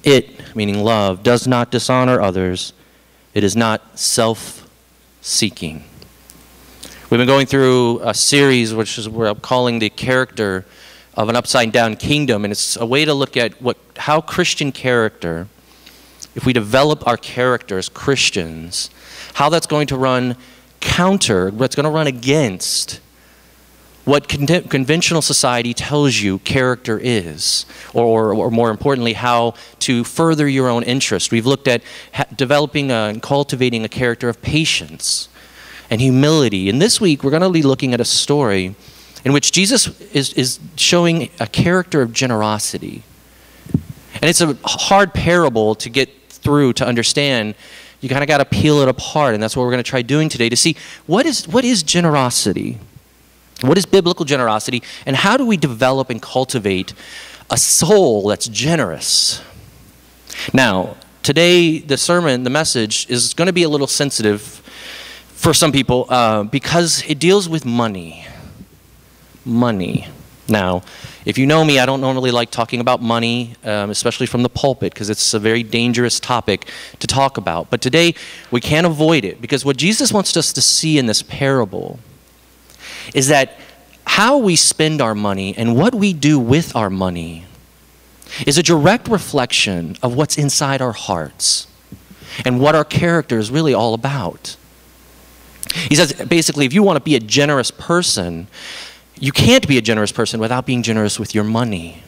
It, meaning love, does not dishonor others. It is not self-seeking. We've been going through a series which is what I'm calling the character of an upside-down kingdom, and it's a way to look at how Christian character, if we develop our character as Christians, how that's going to run counter, what's going to run against what conventional society tells you character is, or more importantly, how to further your own interest. We've looked at developing and cultivating a character of patience and humility. And this week, we're going to be looking at a story in which Jesus is showing a character of generosity. And it's a hard parable to get through, to understand. You kind of got to peel it apart, and that's what we're going to try doing today, to see what is generosity? What is biblical generosity, and how do we develop and cultivate a soul that's generous? Now, today, the sermon, the message, is going to be a little sensitive for some people because it deals with money. Money. Now, if you know me, I don't normally like talking about money, especially from the pulpit, because it's a very dangerous topic to talk about. But today, we can't avoid it, because what Jesus wants us to see in this parable is that how we spend our money and what we do with our money is a direct reflection of what's inside our hearts and what our character is really all about. He says, basically, if you want to be a generous person, you can't be a generous person without being generous with your money.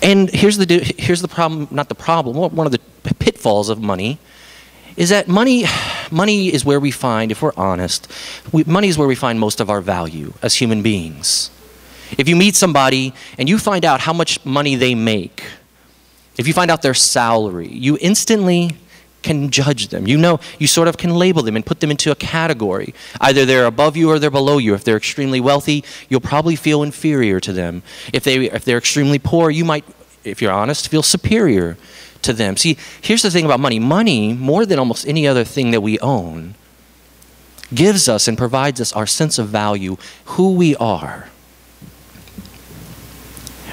And here's the problem, not the problem, one of the pitfalls of money is that money is where we find, if we're honest, money is where we find most of our value as human beings. If you meet somebody and you find out how much money they make, if you find out their salary, you instantly can judge them. You know, you sort of can label them and put them into a category. Either they're above you or they're below you. If they're extremely wealthy, you'll probably feel inferior to them. If they're extremely poor, you might, if you're honest, feel superior to them. See, here's the thing about money. Money, more than almost any other thing that we own, gives us and provides us our sense of value, who we are.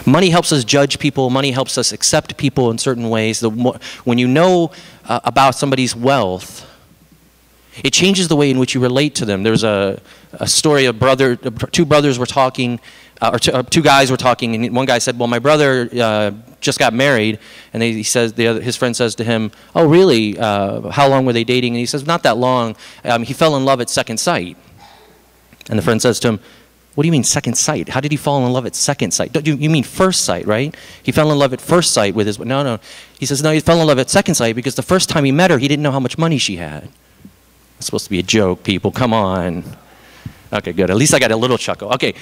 Money helps us judge people. Money helps us accept people in certain ways. When you know about somebody's wealth, it changes the way in which you relate to them. There's a story of two brothers were talking, two guys were talking, and one guy said, well, my brother just got married, and his friend says to him, oh, really? How long were they dating? And he says, not that long. He fell in love at second sight. And the friend says to him, what do you mean second sight? How did he fall in love at second sight? You mean first sight, right? He fell in love at first sight with his... No. He says, no, he fell in love at second sight because the first time he met her, he didn't know how much money she had. It's supposed to be a joke, people. Come on. Okay, good. At least I got a little chuckle. Okay.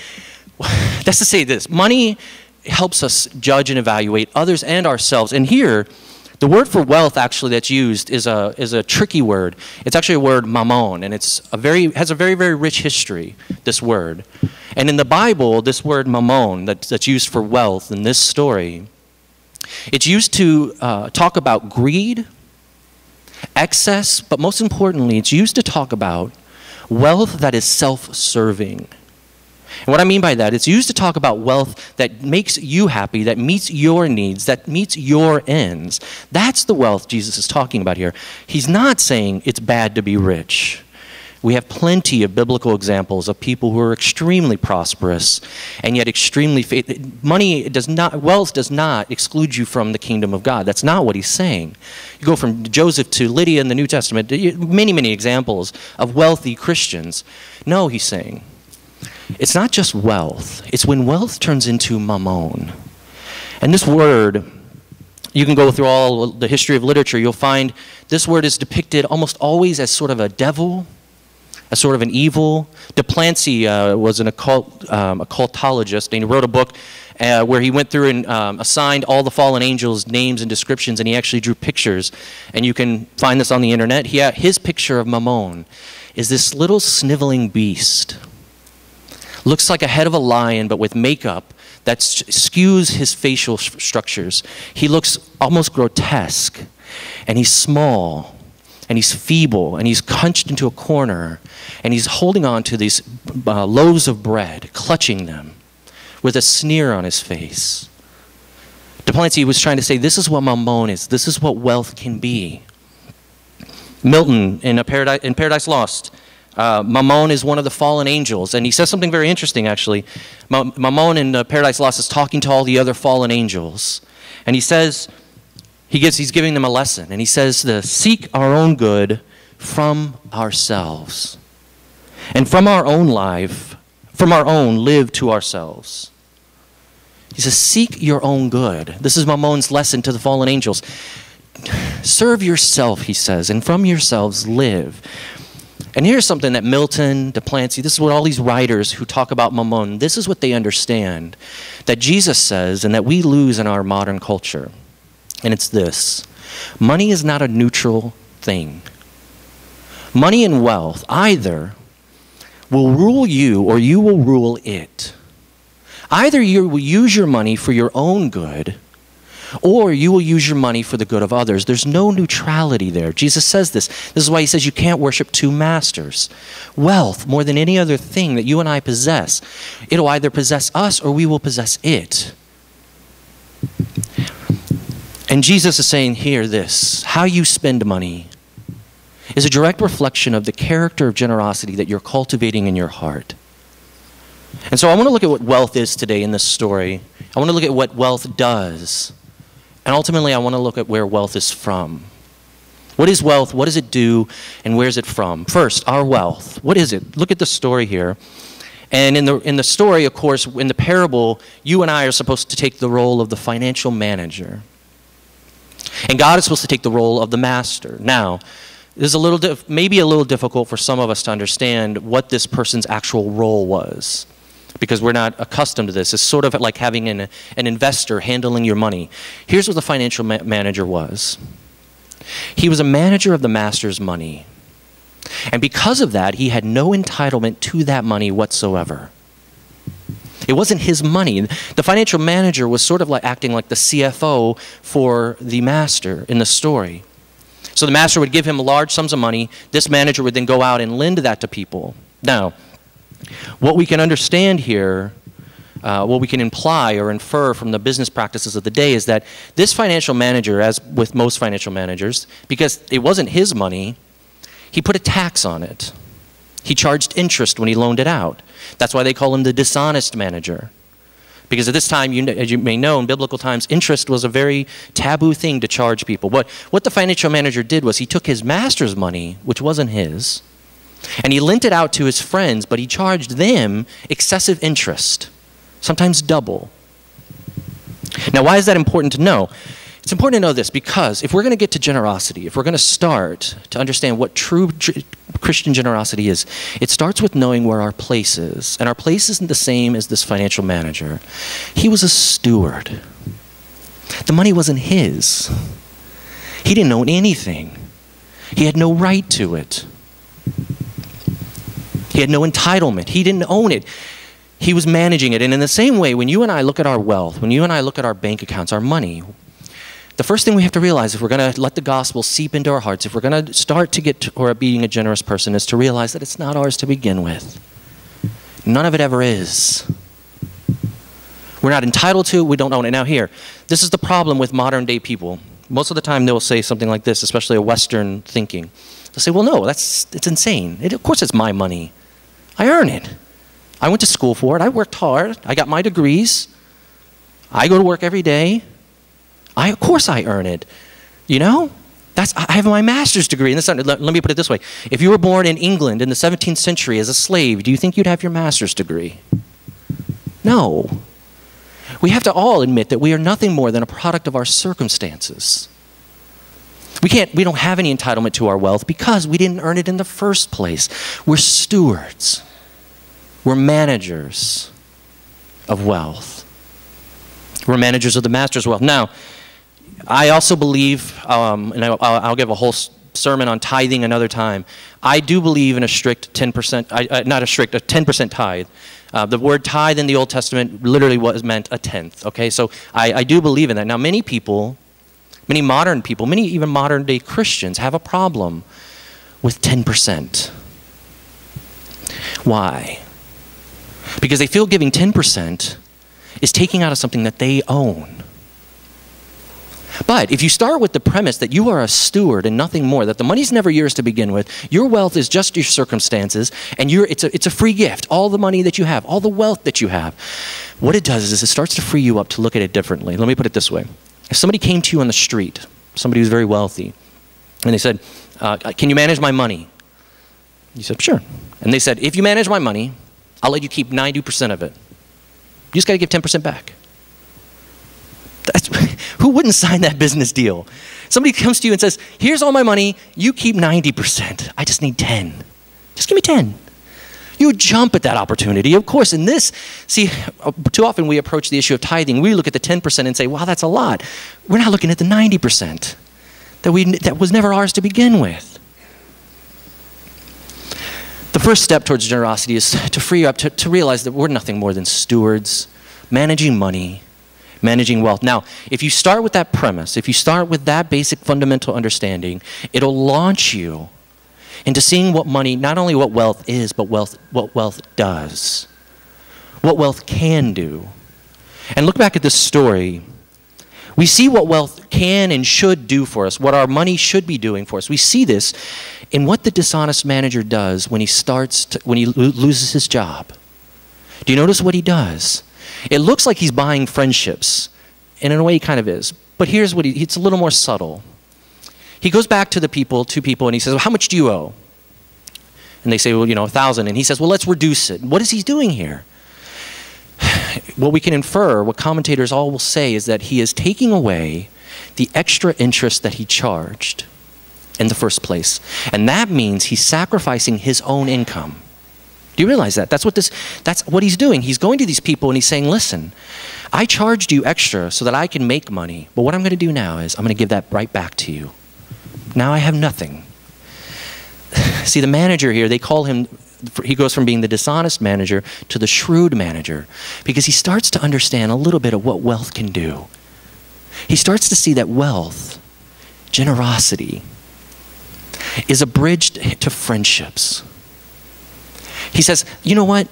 That's to say this. Money helps us judge and evaluate others and ourselves. And here, the word for wealth actually that's used is a tricky word. It's actually a word mammon, and has a very, very rich history, this word. And in the Bible, this word mammon that's used for wealth in this story, it's used to talk about greed, excess, but most importantly, it's used to talk about wealth that is self-serving. And what I mean by that, it's used to talk about wealth that makes you happy, that meets your needs, that meets your ends. That's the wealth Jesus is talking about here. He's not saying it's bad to be rich. We have plenty of biblical examples of people who are extremely prosperous and yet extremely wealth does not exclude you from the kingdom of God. That's not what he's saying. You go from Joseph to Lydia in the New Testament, many examples of wealthy Christians. No, he's saying, it's not just wealth. It's when wealth turns into mammon. And this word, you can go through all the history of literature, you'll find this word is depicted almost always as sort of a devil, as sort of an evil. Duplancy was an occultologist, and he wrote a book where he went through and assigned all the fallen angels names and descriptions, and he actually drew pictures. And you can find this on the internet. His picture of Mammon is this little sniveling beast. Looks like a head of a lion, but with makeup that skews his facial structures. He looks almost grotesque, and he's small, and he's feeble, and he's hunched into a corner, and he's holding on to these loaves of bread, clutching them, with a sneer on his face. Delancey was trying to say this is what mammon is. This is what wealth can be. Milton in Paradise Lost, Mammon is one of the fallen angels, and he says something very interesting actually. Mammon in Paradise Lost is talking to all the other fallen angels, and he says, he's giving them a lesson, and he says to seek our own good from ourselves, and from our own life, from our own live to ourselves. He says, seek your own good. This is Mammon's lesson to the fallen angels. Serve yourself, he says, and from yourselves live. And here's something that Milton, Delancey, this is what all these writers who talk about Mammon, this is what they understand, that Jesus says and that we lose in our modern culture. And it's this: money is not a neutral thing. Money and wealth either will rule you or you will rule it. Either you will use your money for your own good, or you will use your money for the good of others. There's no neutrality there. Jesus says this. This is why he says you can't worship two masters. Wealth, more than any other thing that you and I possess, it'll either possess us or we will possess it. And Jesus is saying here this: how you spend money is a direct reflection of the character of generosity that you're cultivating in your heart. And so I want to look at what wealth is today in this story. I want to look at what wealth does. And ultimately, I want to look at where wealth is from. What is wealth? What does it do? And where is it from? First, our wealth. What is it? Look at the story here. And in the story, of course, in the parable, you and I are supposed to take the role of the financial manager. And God is supposed to take the role of the master. Now, this is maybe a little difficult for some of us to understand what this person's actual role was, because we're not accustomed to this. It's sort of like having an investor handling your money. Here's what the financial manager was. He was a manager of the master's money. And because of that, he had no entitlement to that money whatsoever. It wasn't his money. The financial manager was sort of like acting like the CFO for the master in the story. So the master would give him large sums of money. This manager would then go out and lend that to people. Now, what we can understand here, what we can imply or infer from the business practices of the day is that this financial manager, as with most financial managers, because it wasn't his money, he put a tax on it. He charged interest when he loaned it out. That's why they call him the dishonest manager. Because at this time, as you may know, in biblical times, interest was a very taboo thing to charge people. But what the financial manager did was he took his master's money, which wasn't his, and he lent it out to his friends, but he charged them excessive interest, sometimes double. Now, why is that important to know? It's important to know this because if we're going to get to generosity, if we're going to start to understand what true Christian generosity is, it starts with knowing where our place is. And our place isn't the same as this financial manager. He was a steward. The money wasn't his. He didn't own anything. He had no right to it. He had no entitlement. He didn't own it. He was managing it. And in the same way, when you and I look at our wealth, when you and I look at our bank accounts, our money, the first thing we have to realize if we're going to let the gospel seep into our hearts, if we're going to start to get toward being a generous person, is to realize that it's not ours to begin with. None of it ever is. We're not entitled to it. We don't own it. Now here, this is the problem with modern day people. Most of the time they'll say something like this, especially a Western thinking. They'll say, well, no, it's insane. Of course it's my money. I earn it. I went to school for it. I worked hard. I got my degrees. I go to work every day. Of course I earn it. You know? I have my master's degree. And let me put it this way. If you were born in England in the 17th century as a slave, do you think you'd have your master's degree? No. We have to all admit that we are nothing more than a product of our circumstances. We don't have any entitlement to our wealth because we didn't earn it in the first place. We're stewards. We're managers of wealth. We're managers of the master's wealth. Now, I also believe, and I'll give a whole sermon on tithing another time. I do believe in a strict 10%, not a strict, a 10% tithe. The word tithe in the Old Testament literally meant a tenth, okay? So I do believe in that. Now, many people, many modern people, many even modern day Christians have a problem with 10%. Why? Because they feel giving 10% is taking out of something that they own. But if you start with the premise that you are a steward and nothing more, that the money's never yours to begin with, your wealth is just your circumstances, and it's a free gift. All the money that you have, all the wealth that you have, what it does is it starts to free you up to look at it differently. Let me put it this way. If somebody came to you on the street, somebody who's very wealthy, and they said, can you manage my money? You said, sure. And they said, if you manage my money, I'll let you keep 90% of it. You just got to give 10% back. Who wouldn't sign that business deal? Somebody comes to you and says, here's all my money, you keep 90%. I just need 10. Just give me 10. You would jump at that opportunity. Of course, in this, see, too often we approach the issue of tithing. We look at the 10% and say, wow, that's a lot. We're not looking at the 90% that was never ours to begin with. The first step towards generosity is to free you up, to realize that we're nothing more than stewards, managing money, managing wealth. Now, if you start with that premise, if you start with that basic fundamental understanding, it'll launch you into seeing what money, not only what wealth is, but what wealth does, what wealth can do. And look back at this story. We see what wealth can and should do for us, what our money should be doing for us. We see this in what the dishonest manager does when he loses his job. Do you notice what he does? It looks like he's buying friendships, and in a way he kind of is. But here's what it's a little more subtle. He goes back to two people, and he says, well, how much do you owe? And they say, well, 1,000. And he says, well, let's reduce it. What is he doing here? What we can infer, what commentators all will say, is that he is taking away the extra interest that he charged in the first place. And that means he's sacrificing his own income. Do you realize that? That's what he's doing. He's going to these people and he's saying, listen, I charged you extra so that I can make money. But what I'm going to do now is I'm going to give that right back to you. Now I have nothing. See, the manager here, they call him, he goes from being the dishonest manager to the shrewd manager because he starts to understand a little bit of what wealth can do. He starts to see that wealth, generosity, is a bridge to friendships. He says, you know what?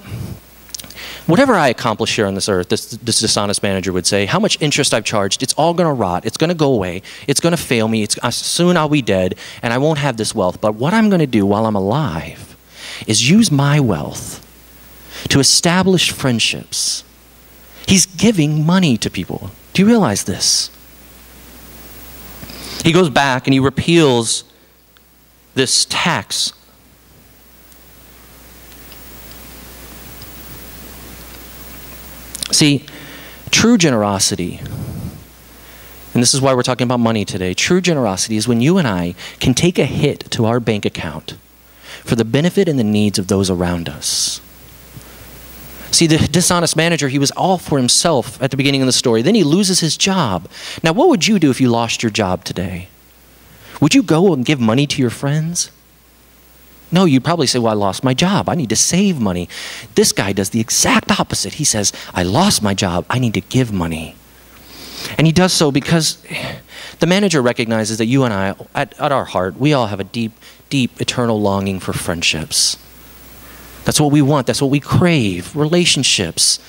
Whatever I accomplish here on this earth, this dishonest manager would say, how much interest I've charged, it's all going to rot. It's going to go away. It's going to fail me. Soon I'll be dead, and I won't have this wealth. But what I'm going to do while I'm alive is use my wealth to establish friendships. He's giving money to people. Do you realize this? He goes back and he repeals this tax. See, true generosity, and this is why we're talking about money today, true generosity is when you and I can take a hit to our bank account for the benefit and the needs of those around us. See, the dishonest manager, he was all for himself at the beginning of the story. Then he loses his job. Now, what would you do if you lost your job today? Would you go and give money to your friends? No, you'd probably say, well, I lost my job. I need to save money. This guy does the exact opposite. He says, I lost my job. I need to give money. And he does so because the manager recognizes that you and I, at our heart, we all have a deep, deep, eternal longing for friendships. That's what we want. That's what we crave, relationships.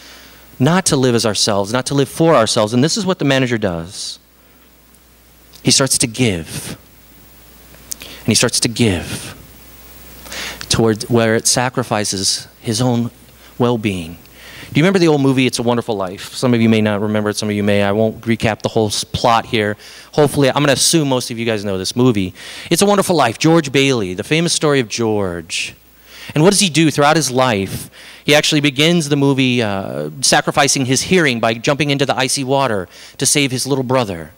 Not to live as ourselves, not to live for ourselves. And this is what the manager does. He starts to give. And he starts to give toward where it sacrifices his own well-being. Do you remember the old movie, It's a Wonderful Life? Some of you may not remember it, some of you may. I won't recap the whole plot here. Hopefully, I'm going to assume most of you guys know this movie. It's a Wonderful Life, George Bailey, the famous story of George. And what does he do throughout his life? He actually begins the movie sacrificing his hearing by jumping into the icy water to save his little brother.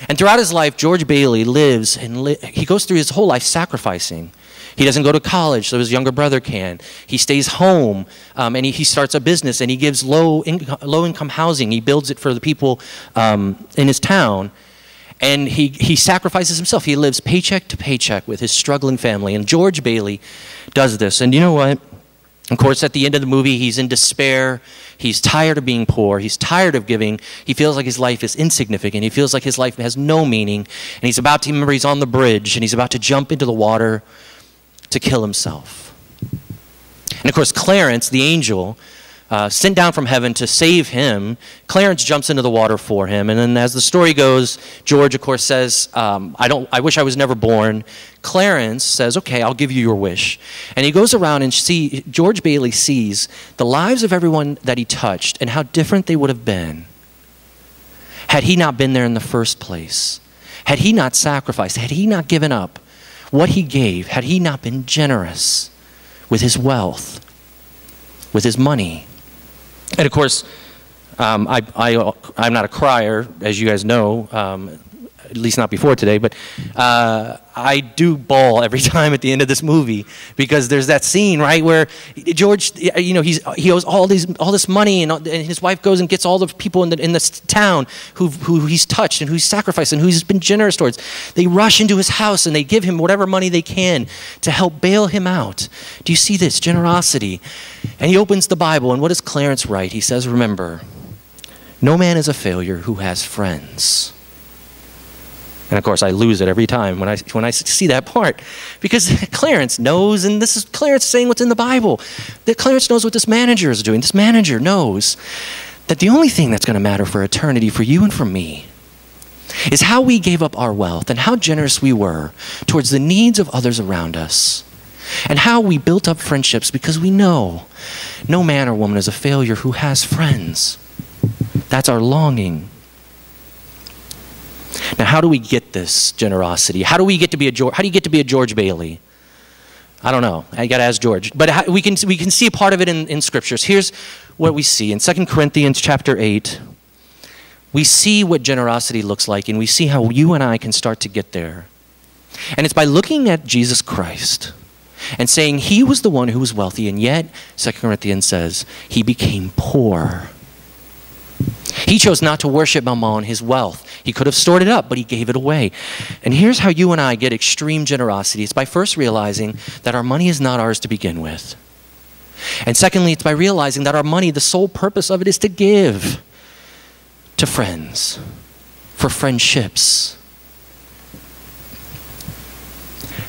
And throughout his life, George Bailey lives, and he goes through his whole life sacrificing. He doesn't go to college so his younger brother can. He stays home and he starts a business and he gives low-income housing. He builds it for the people in his town. And he sacrifices himself. He lives paycheck to paycheck with his struggling family. And George Bailey does this. And you know what? Of course, at the end of the movie, he's in despair. He's tired of being poor. He's tired of giving. He feels like his life is insignificant. He feels like his life has no meaning. And he's on the bridge and he's about to jump into the water to kill himself. And of course, Clarence, the angel, sent down from heaven to save him. Clarence jumps into the water for him. And then as the story goes, George, of course, says, I wish I was never born. Clarence says, okay, I'll give you your wish. And he goes around and George Bailey sees the lives of everyone that he touched and how different they would have been had he not been there in the first place, had he not sacrificed, had he not given up what he gave, had he not been generous with his wealth, with his money. And of course, I'm not a crier, as you guys know, at least not before today, but I do bawl every time at the end of this movie, because there's that scene, right, where George, he owes all this money, and his wife goes and gets all the people in this town who he's touched and who he's sacrificed and who he's been generous towards. They rush into his house and they give him whatever money they can to help bail him out. Do you see this generosity? And he opens the Bible, and what does Clarence write? He says, remember, no man is a failure who has friends. And of course, I lose it every time when I see that part, because Clarence knows, and this is Clarence saying what's in the Bible, that Clarence knows what this manager is doing. This manager knows that the only thing that's going to matter for eternity, for you and for me, is how we gave up our wealth and how generous we were towards the needs of others around us, and how we built up friendships, because we know no man or woman is a failure who has friends. That's our longing. Now, how do we get this generosity? How do you get to be a George Bailey? I don't know. I got to ask George. But we can see a part of it in scriptures. Here's what we see in 2 Corinthians chapter 8. We see what generosity looks like, and we see how you and I can start to get there. And it's by looking at Jesus Christ and saying he was the one who was wealthy, and yet 2 Corinthians says he became poor. He chose not to worship Mammon, his wealth. He could have stored it up, but he gave it away. And here's how you and I get extreme generosity. It's by first realizing that our money is not ours to begin with. And secondly, it's by realizing that our money, the sole purpose of it is to give to friends, for friendships.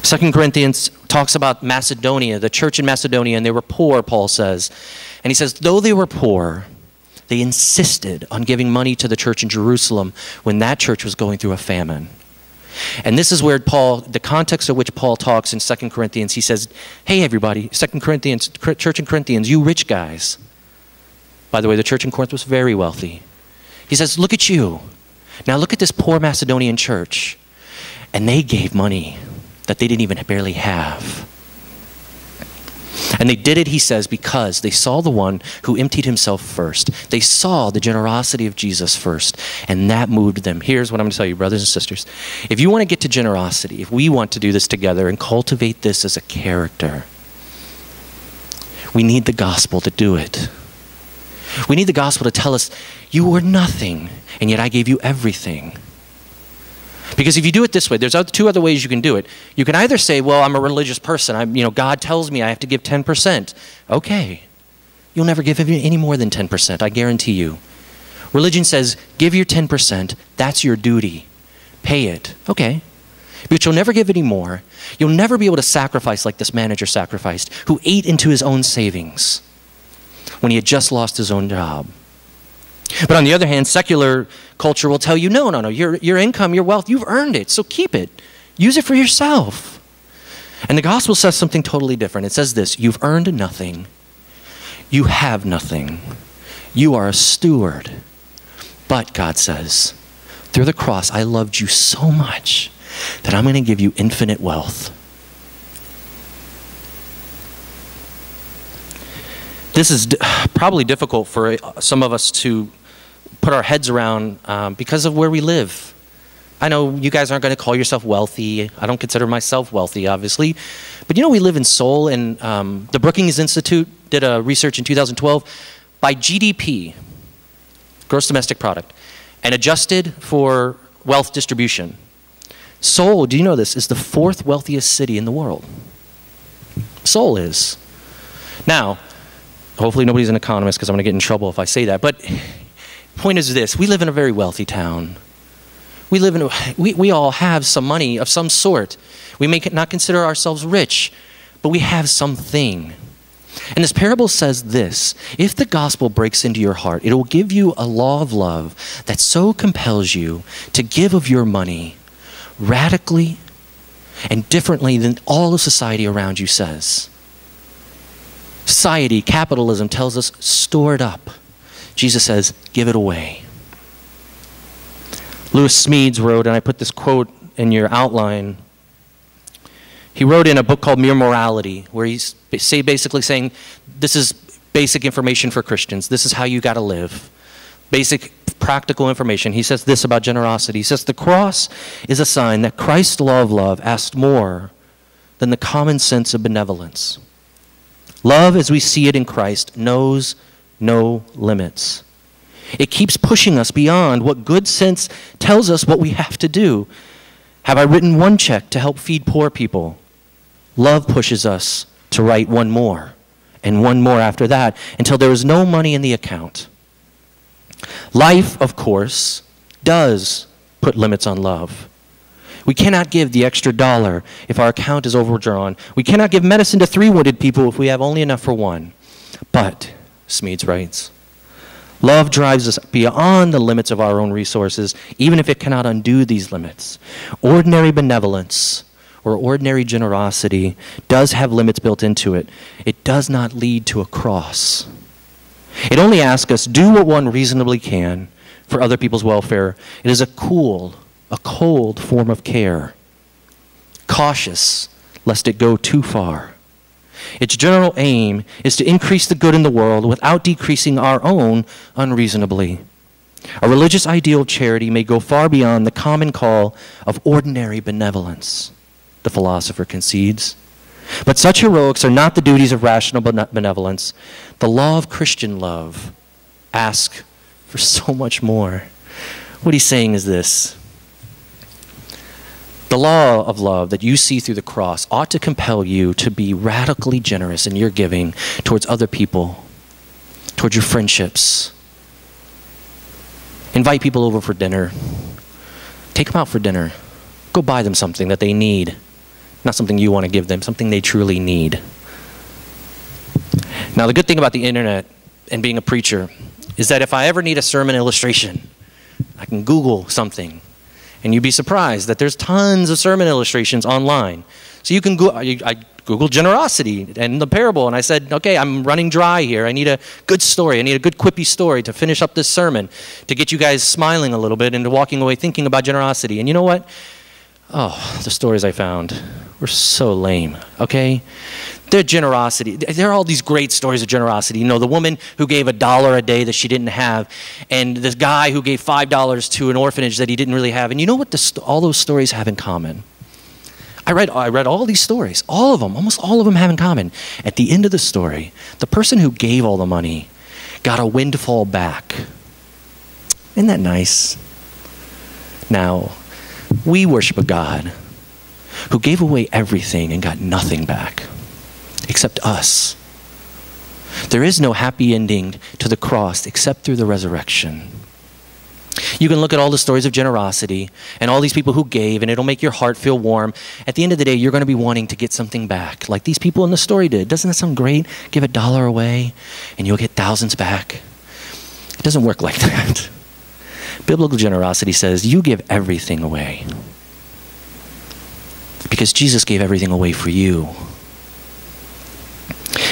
2 Corinthians talks about Macedonia, the church in Macedonia, and they were poor, Paul says. And he says, though they were poor, they insisted on giving money to the church in Jerusalem when that church was going through a famine. And this is where the context of which Paul talks in 2 Corinthians, he says, hey everybody, 2 Corinthians, church in Corinthians, you rich guys. By the way, the church in Corinth was very wealthy. He says, look at you. Now look at this poor Macedonian church. And they gave money that they didn't even barely have. And they did it, he says, because they saw the one who emptied himself first. They saw the generosity of Jesus first, and that moved them. Here's what I'm going to tell you, brothers and sisters. If you want to get to generosity, if we want to do this together and cultivate this as a character, we need the gospel to do it. We need the gospel to tell us, you were nothing, and yet I gave you everything. Because if you do it this way, there's two other ways you can do it. You can either say, well, I'm a religious person. God tells me I have to give 10%. Okay. You'll never give any more than 10%, I guarantee you. Religion says, give your 10%. That's your duty. Pay it. Okay. But you'll never give any more. You'll never be able to sacrifice like this manager sacrificed, who ate into his own savings when he had just lost his own job. But on the other hand, secular culture will tell you, no, your income, your wealth, you've earned it, so keep it. Use it for yourself. And the gospel says something totally different. It says this, you've earned nothing. You have nothing. You are a steward. But God says, through the cross, I loved you so much that I'm going to give you infinite wealth. This is probably difficult for some of us to put our heads around because of where we live. I know you guys aren't going to call yourself wealthy. I don't consider myself wealthy, obviously. But we live in Seoul, and the Brookings Institute did a research in 2012 by GDP, gross domestic product, and adjusted for wealth distribution. Seoul, do you know this, is the 4th wealthiest city in the world. Seoul is. Now, hopefully nobody's an economist because I'm going to get in trouble if I say that. But point is this, we live in a very wealthy town. We all have some money of some sort. We may not consider ourselves rich, but we have something. And this parable says this: if the gospel breaks into your heart, it will give you a law of love that so compels you to give of your money radically and differently than all of society around you says. Society, capitalism, tells us store it up. Jesus says, give it away. Lewis Smedes wrote, and I put this quote in your outline, he wrote in a book called Mere Morality, where he's basically saying, this is basic information for Christians. This is how you got to live. Basic practical information. He says this about generosity. He says, the cross is a sign that Christ's law of love asked more than the common sense of benevolence. Love, as we see it in Christ, knows no limits. It keeps pushing us beyond what good sense tells us what we have to do. Have I written one check to help feed poor people? Love pushes us to write one more, and one more after that, until there is no money in the account. Life, of course, does put limits on love. We cannot give the extra $1 if our account is overdrawn. We cannot give medicine to 3 wounded people if we have only enough for 1. But, Smedes writes, love drives us beyond the limits of our own resources, even if it cannot undo these limits. Ordinary benevolence or ordinary generosity does have limits built into it. It does not lead to a cross. It only asks us, do what one reasonably can for other people's welfare. It is a cold form of care, cautious lest it go too far. Its general aim is to increase the good in the world without decreasing our own unreasonably. A religious ideal of charity may go far beyond the common call of ordinary benevolence, the philosopher concedes. But such heroics are not the duties of rational benevolence. The law of Christian love asks for so much more. What he's saying is this: the law of love that you see through the cross ought to compel you to be radically generous in your giving towards other people, towards your friendships. Invite people over for dinner. Take them out for dinner. Go buy them something that they need. Not something you want to give them, something they truly need. Now, the good thing about the internet and being a preacher is that if I ever need a sermon illustration, I can Google something. And you'd be surprised that there's tons of sermon illustrations online. So you can I Googled generosity and the parable, and I said, okay, I'm running dry here. I need a good story. I need a good quippy story to finish up this sermon, to get you guys smiling a little bit and to walking away thinking about generosity. And you know what? Oh, the stories I found were so lame, okay? Their generosity, there are all these great stories of generosity. You know, the woman who gave $1 a day that she didn't have, and this guy who gave $5 to an orphanage that he didn't really have. And you know what all those stories have in common? I read all these stories, all of them, almost all of them have in common. At the end of the story, the person who gave all the money got a windfall back. Isn't that nice? Now, we worship a God who gave away everything and got nothing back, except us. There is no happy ending to the cross except through the resurrection. You can look at all the stories of generosity and all these people who gave, and it'll make your heart feel warm. At the end of the day, you're going to be wanting to get something back, like these people in the story did. Doesn't that sound great? Give $1 away, and you'll get thousands back. It doesn't work like that. Biblical generosity says you give everything away, because Jesus gave everything away for you.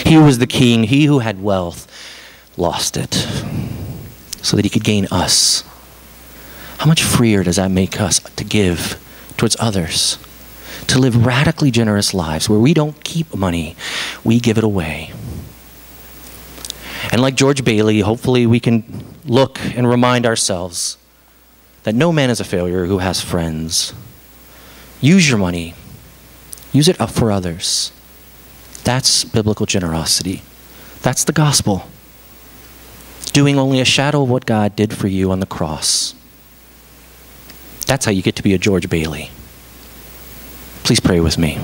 He who was the king, he who had wealth, lost it so that he could gain us. How much freer does that make us to give towards others? To live radically generous lives where we don't keep money, we give it away. And like George Bailey, hopefully we can look and remind ourselves that no man is a failure who has friends. Use your money. Use it up for others. That's biblical generosity. That's the gospel. Doing only a shadow of what God did for you on the cross. That's how you get to be a George Bailey. Please pray with me.